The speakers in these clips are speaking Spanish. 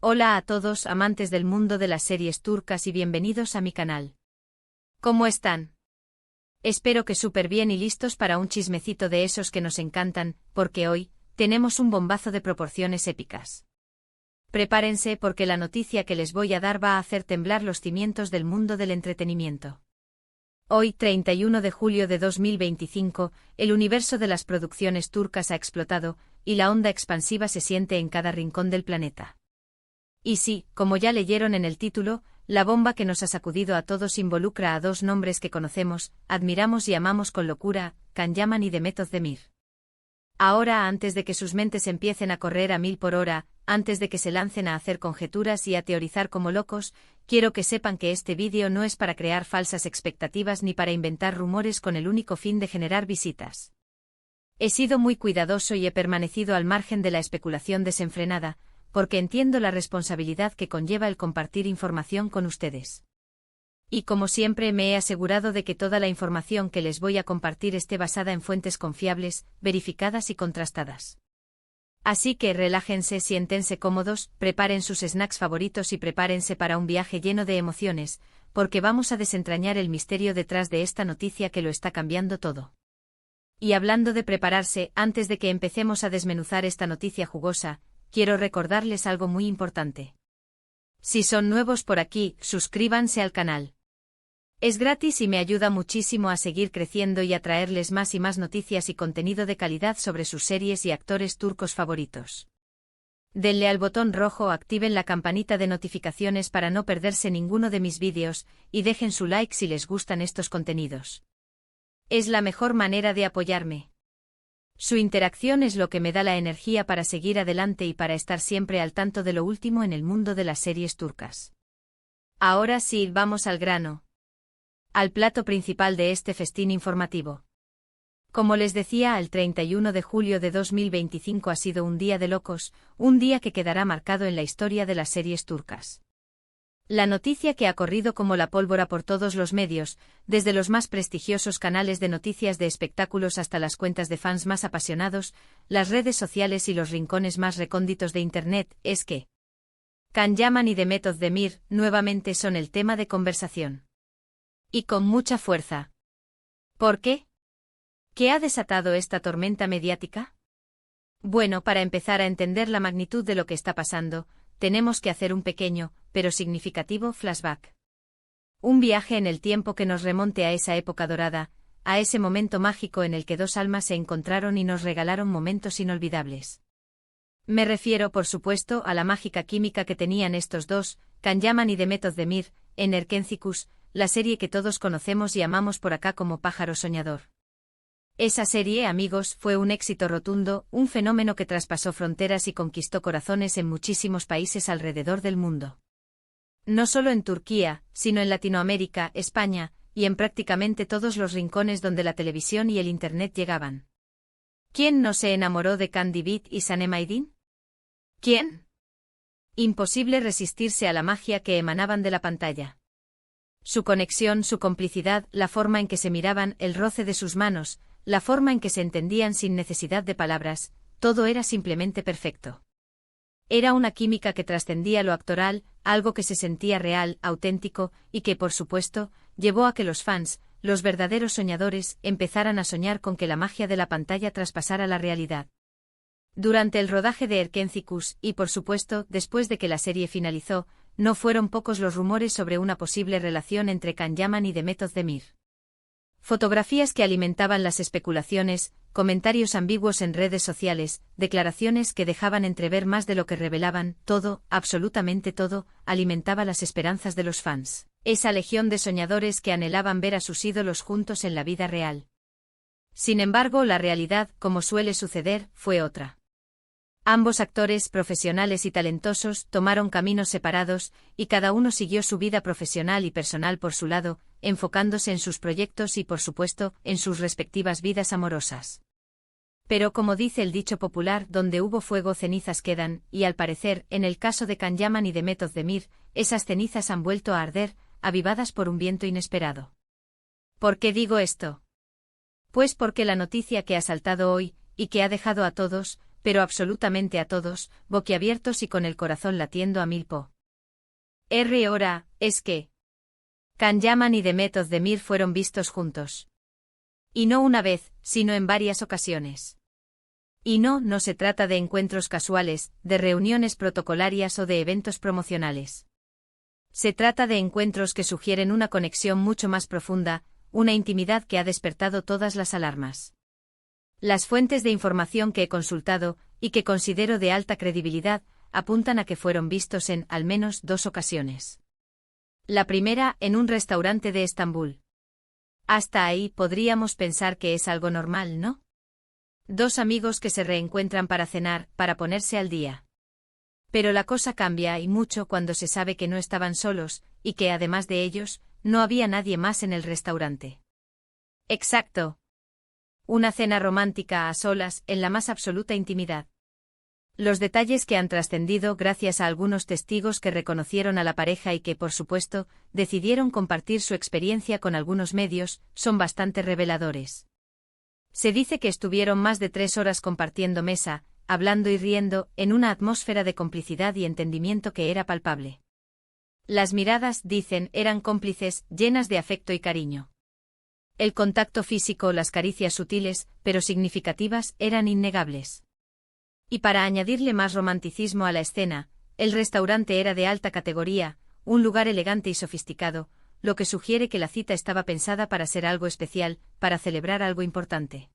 Hola a todos amantes del mundo de las series turcas y bienvenidos a mi canal. ¿Cómo están? Espero que súper bien y listos para un chismecito de esos que nos encantan, porque hoy tenemos un bombazo de proporciones épicas. Prepárense porque la noticia que les voy a dar va a hacer temblar los cimientos del mundo del entretenimiento. Hoy, 31 de julio de 2025, el universo de las producciones turcas ha explotado, y la onda expansiva se siente en cada rincón del planeta. Y sí, como ya leyeron en el título, la bomba que nos ha sacudido a todos involucra a dos nombres que conocemos, admiramos y amamos con locura, Can Yaman y Demet Özdemir. Ahora, antes de que sus mentes empiecen a correr a 1000 por hora, antes de que se lancen a hacer conjeturas y a teorizar como locos, quiero que sepan que este vídeo no es para crear falsas expectativas ni para inventar rumores con el único fin de generar visitas. He sido muy cuidadoso y he permanecido al margen de la especulación desenfrenada, porque entiendo la responsabilidad que conlleva el compartir información con ustedes. Y como siempre me he asegurado de que toda la información que les voy a compartir esté basada en fuentes confiables, verificadas y contrastadas. Así que relájense, siéntense cómodos, preparen sus snacks favoritos y prepárense para un viaje lleno de emociones, porque vamos a desentrañar el misterio detrás de esta noticia que lo está cambiando todo. Y hablando de prepararse, antes de que empecemos a desmenuzar esta noticia jugosa, quiero recordarles algo muy importante. Si son nuevos por aquí, suscríbanse al canal. Es gratis y me ayuda muchísimo a seguir creciendo y a traerles más y más noticias y contenido de calidad sobre sus series y actores turcos favoritos. Denle al botón rojo, activen la campanita de notificaciones para no perderse ninguno de mis vídeos, y dejen su like si les gustan estos contenidos. Es la mejor manera de apoyarme. Su interacción es lo que me da la energía para seguir adelante y para estar siempre al tanto de lo último en el mundo de las series turcas. Ahora sí, vamos al grano. Al plato principal de este festín informativo. Como les decía, el 31 de julio de 2025 ha sido un día de locos, un día que quedará marcado en la historia de las series turcas. La noticia que ha corrido como la pólvora por todos los medios, desde los más prestigiosos canales de noticias de espectáculos hasta las cuentas de fans más apasionados, las redes sociales y los rincones más recónditos de Internet, es que Can Yaman y Demet Özdemir nuevamente son el tema de conversación. Y con mucha fuerza. ¿Por qué? ¿Qué ha desatado esta tormenta mediática? Bueno, para empezar a entender la magnitud de lo que está pasando, tenemos que hacer un pequeño, pero significativo flashback. Un viaje en el tiempo que nos remonte a esa época dorada, a ese momento mágico en el que dos almas se encontraron y nos regalaron momentos inolvidables. Me refiero, por supuesto, a la mágica química que tenían estos dos, Can Yaman y Demet Özdemir, en Erkencikus, la serie que todos conocemos y amamos por acá como Pájaro Soñador. Esa serie, amigos, fue un éxito rotundo, un fenómeno que traspasó fronteras y conquistó corazones en muchísimos países alrededor del mundo. No solo en Turquía, sino en Latinoamérica, España, y en prácticamente todos los rincones donde la televisión y el Internet llegaban. ¿Quién no se enamoró de Candy Beat y Sanem Aydin? ¿Quién? Imposible resistirse a la magia que emanaban de la pantalla. Su conexión, su complicidad, la forma en que se miraban, el roce de sus manos, la forma en que se entendían sin necesidad de palabras, todo era simplemente perfecto. Era una química que trascendía lo actoral, algo que se sentía real, auténtico, y que, por supuesto, llevó a que los fans, los verdaderos soñadores, empezaran a soñar con que la magia de la pantalla traspasara la realidad. Durante el rodaje de Erkencikus, y por supuesto, después de que la serie finalizó, no fueron pocos los rumores sobre una posible relación entre Can Yaman y Demet Özdemir. Fotografías que alimentaban las especulaciones, comentarios ambiguos en redes sociales, declaraciones que dejaban entrever más de lo que revelaban, todo, absolutamente todo, alimentaba las esperanzas de los fans, esa legión de soñadores que anhelaban ver a sus ídolos juntos en la vida real. Sin embargo, la realidad, como suele suceder, fue otra. Ambos actores, profesionales y talentosos, tomaron caminos separados, y cada uno siguió su vida profesional y personal por su lado, enfocándose en sus proyectos y, por supuesto, en sus respectivas vidas amorosas. Pero como dice el dicho popular, donde hubo fuego cenizas quedan, y al parecer, en el caso de Can Yaman y Demet Özdemir, esas cenizas han vuelto a arder, avivadas por un viento inesperado. ¿Por qué digo esto? Pues porque la noticia que ha saltado hoy, y que ha dejado a todos, pero absolutamente a todos, boquiabiertos y con el corazón latiendo a mil po. Hora, es que Can Yaman y Demet Özdemir fueron vistos juntos. Y no una vez, sino en varias ocasiones. Y no se trata de encuentros casuales, de reuniones protocolarias o de eventos promocionales. Se trata de encuentros que sugieren una conexión mucho más profunda, una intimidad que ha despertado todas las alarmas. Las fuentes de información que he consultado, y que considero de alta credibilidad, apuntan a que fueron vistos en, al menos, 2 ocasiones. La primera, en un restaurante de Estambul. Hasta ahí podríamos pensar que es algo normal, ¿no? 2 amigos que se reencuentran para cenar, para ponerse al día. Pero la cosa cambia y mucho cuando se sabe que no estaban solos, y que además de ellos, no había nadie más en el restaurante. Exacto. Una cena romántica a solas, en la más absoluta intimidad. Los detalles que han trascendido gracias a algunos testigos que reconocieron a la pareja y que, por supuesto, decidieron compartir su experiencia con algunos medios, son bastante reveladores. Se dice que estuvieron más de 3 horas compartiendo mesa, hablando y riendo, en una atmósfera de complicidad y entendimiento que era palpable. Las miradas, dicen, eran cómplices, llenas de afecto y cariño. El contacto físico, las caricias sutiles, pero significativas, eran innegables. Y para añadirle más romanticismo a la escena, el restaurante era de alta categoría, un lugar elegante y sofisticado, lo que sugiere que la cita estaba pensada para ser algo especial, para celebrar algo importante.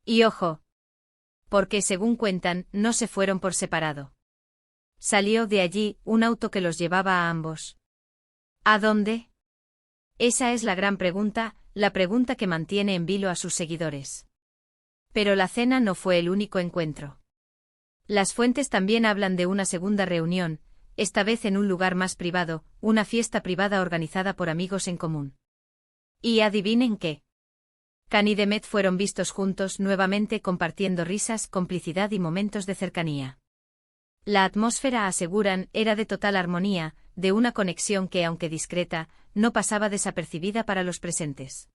Y ojo, porque según cuentan, no se fueron por separado. Salió de allí un auto que los llevaba a ambos. ¿A dónde? Esa es la gran pregunta, la pregunta que mantiene en vilo a sus seguidores. Pero la cena no fue el único encuentro. Las fuentes también hablan de una segunda reunión, esta vez en un lugar más privado, una fiesta privada organizada por amigos en común. Y adivinen qué. Can y Demet fueron vistos juntos nuevamente compartiendo risas, complicidad y momentos de cercanía. La atmósfera, aseguran, era de total armonía, de una conexión que, aunque discreta, no pasaba desapercibida para los presentes.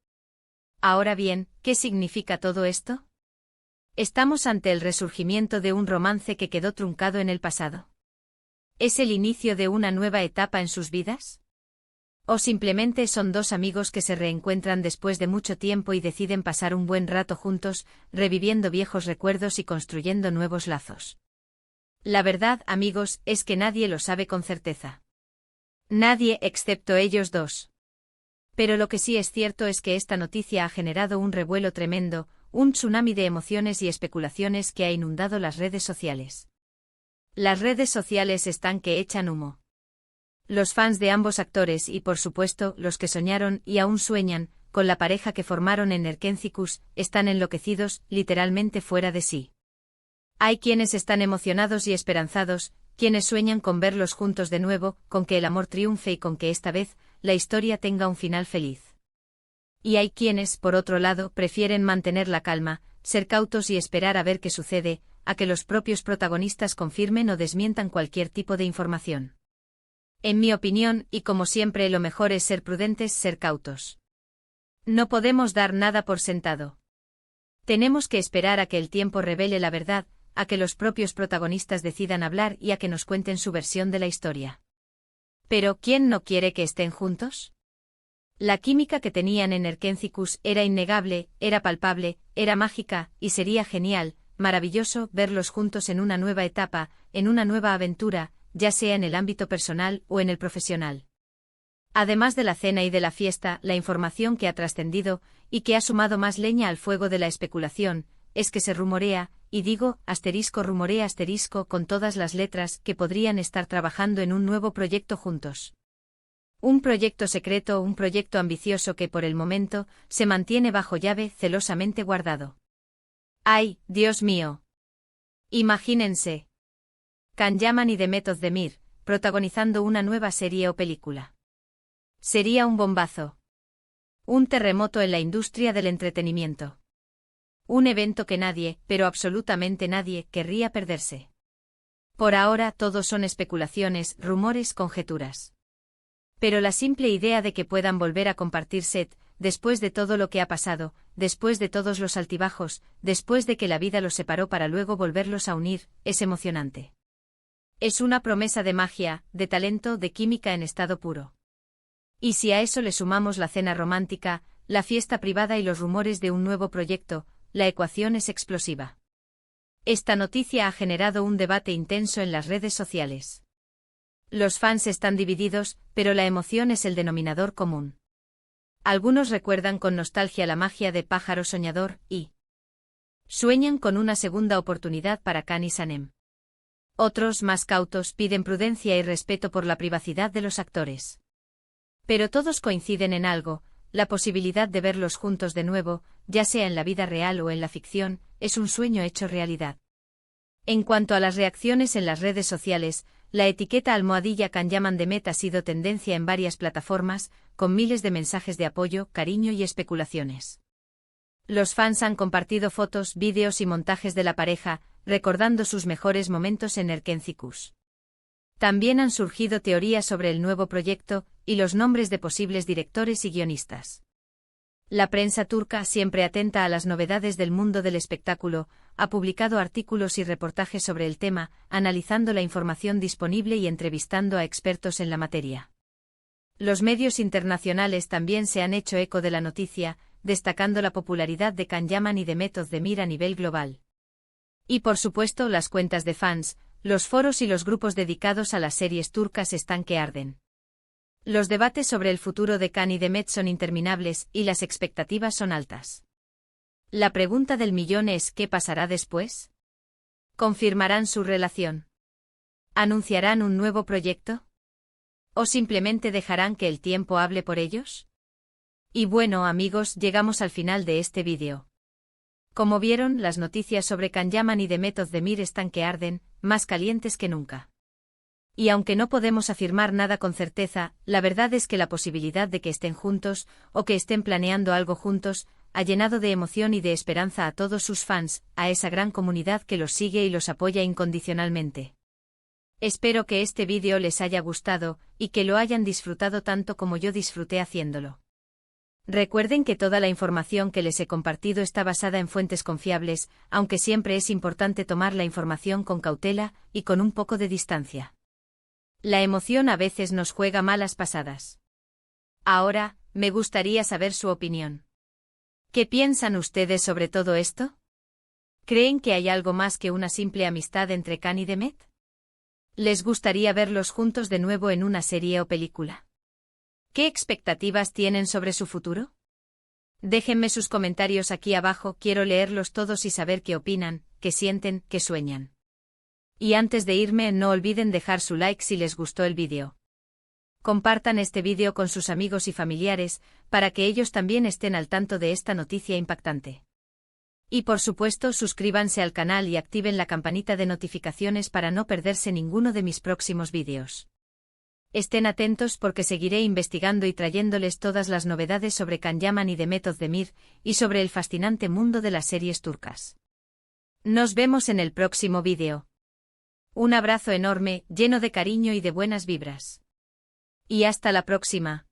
Ahora bien, ¿qué significa todo esto? ¿Estamos ante el resurgimiento de un romance que quedó truncado en el pasado? ¿Es el inicio de una nueva etapa en sus vidas? ¿O simplemente son 2 amigos que se reencuentran después de mucho tiempo y deciden pasar un buen rato juntos, reviviendo viejos recuerdos y construyendo nuevos lazos? La verdad, amigos, es que nadie lo sabe con certeza. Nadie excepto ellos 2. Pero lo que sí es cierto es que esta noticia ha generado un revuelo tremendo, un tsunami de emociones y especulaciones que ha inundado las redes sociales. Las redes sociales están que echan humo. Los fans de ambos actores y, por supuesto, los que soñaron y aún sueñan con la pareja que formaron en Erkencikus, están enloquecidos, literalmente fuera de sí. Hay quienes están emocionados y esperanzados, quienes sueñan con verlos juntos de nuevo, con que el amor triunfe y con que esta vez la historia tenga un final feliz. Y hay quienes, por otro lado, prefieren mantener la calma, ser cautos y esperar a ver qué sucede, a que los propios protagonistas confirmen o desmientan cualquier tipo de información. En mi opinión, y como siempre, lo mejor es ser prudentes, ser cautos. No podemos dar nada por sentado. Tenemos que esperar a que el tiempo revele la verdad, a que los propios protagonistas decidan hablar y a que nos cuenten su versión de la historia. Pero, ¿quién no quiere que estén juntos? La química que tenían en Erkencikus era innegable, era palpable, era mágica, y sería genial, maravilloso, verlos juntos en una nueva etapa, en una nueva aventura, ya sea en el ámbito personal o en el profesional. Además de la cena y de la fiesta, la información que ha trascendido, y que ha sumado más leña al fuego de la especulación, es que se rumorea, y digo, rumorea con todas las letras, que podrían estar trabajando en un nuevo proyecto juntos. Un proyecto secreto, un proyecto ambicioso que por el momento se mantiene bajo llave, celosamente guardado. ¡Ay, Dios mío! Imagínense. Can Yaman y Demet Özdemir, protagonizando una nueva serie o película. Sería un bombazo. Un terremoto en la industria del entretenimiento. Un evento que nadie, pero absolutamente nadie, querría perderse. Por ahora todo son especulaciones, rumores, conjeturas. Pero la simple idea de que puedan volver a compartir set, después de todo lo que ha pasado, después de todos los altibajos, después de que la vida los separó para luego volverlos a unir, es emocionante. Es una promesa de magia, de talento, de química en estado puro. Y si a eso le sumamos la cena romántica, la fiesta privada y los rumores de un nuevo proyecto, la ecuación es explosiva. Esta noticia ha generado un debate intenso en las redes sociales. Los fans están divididos, pero la emoción es el denominador común. Algunos recuerdan con nostalgia la magia de Pájaro Soñador y sueñan con una segunda oportunidad para Can y Sanem. Otros, más cautos, piden prudencia y respeto por la privacidad de los actores. Pero todos coinciden en algo: la posibilidad de verlos juntos de nuevo, ya sea en la vida real o en la ficción, es un sueño hecho realidad. En cuanto a las reacciones en las redes sociales, la etiqueta @CanYamanDemet ha sido tendencia en varias plataformas, con miles de mensajes de apoyo, cariño y especulaciones. Los fans han compartido fotos, vídeos y montajes de la pareja, recordando sus mejores momentos en Erkencikus. También han surgido teorías sobre el nuevo proyecto y los nombres de posibles directores y guionistas. La prensa turca, siempre atenta a las novedades del mundo del espectáculo, ha publicado artículos y reportajes sobre el tema, analizando la información disponible y entrevistando a expertos en la materia. Los medios internacionales también se han hecho eco de la noticia, destacando la popularidad de Can Yaman y Demet Özdemir a nivel global. Y por supuesto, las cuentas de fans, los foros y los grupos dedicados a las series turcas están que arden. Los debates sobre el futuro de Can y Demet son interminables y las expectativas son altas. La pregunta del millón es: ¿qué pasará después? ¿Confirmarán su relación? ¿Anunciarán un nuevo proyecto? ¿O simplemente dejarán que el tiempo hable por ellos? Y bueno, amigos, llegamos al final de este vídeo. Como vieron, las noticias sobre Can Yaman y Demet Özdemir están que arden, más calientes que nunca. Y aunque no podemos afirmar nada con certeza, la verdad es que la posibilidad de que estén juntos, o que estén planeando algo juntos, ha llenado de emoción y de esperanza a todos sus fans, a esa gran comunidad que los sigue y los apoya incondicionalmente. Espero que este vídeo les haya gustado, y que lo hayan disfrutado tanto como yo disfruté haciéndolo. Recuerden que toda la información que les he compartido está basada en fuentes confiables, aunque siempre es importante tomar la información con cautela y con un poco de distancia. La emoción a veces nos juega malas pasadas. Ahora, me gustaría saber su opinión. ¿Qué piensan ustedes sobre todo esto? ¿Creen que hay algo más que una simple amistad entre Can y Demet? ¿Les gustaría verlos juntos de nuevo en una serie o película? ¿Qué expectativas tienen sobre su futuro? Déjenme sus comentarios aquí abajo, quiero leerlos todos y saber qué opinan, qué sienten, qué sueñan. Y antes de irme, no olviden dejar su like si les gustó el vídeo. Compartan este vídeo con sus amigos y familiares, para que ellos también estén al tanto de esta noticia impactante. Y por supuesto, suscríbanse al canal y activen la campanita de notificaciones para no perderse ninguno de mis próximos vídeos. Estén atentos porque seguiré investigando y trayéndoles todas las novedades sobre Can Yaman y Demet Özdemir, y sobre el fascinante mundo de las series turcas. Nos vemos en el próximo vídeo. Un abrazo enorme, lleno de cariño y de buenas vibras. Y hasta la próxima.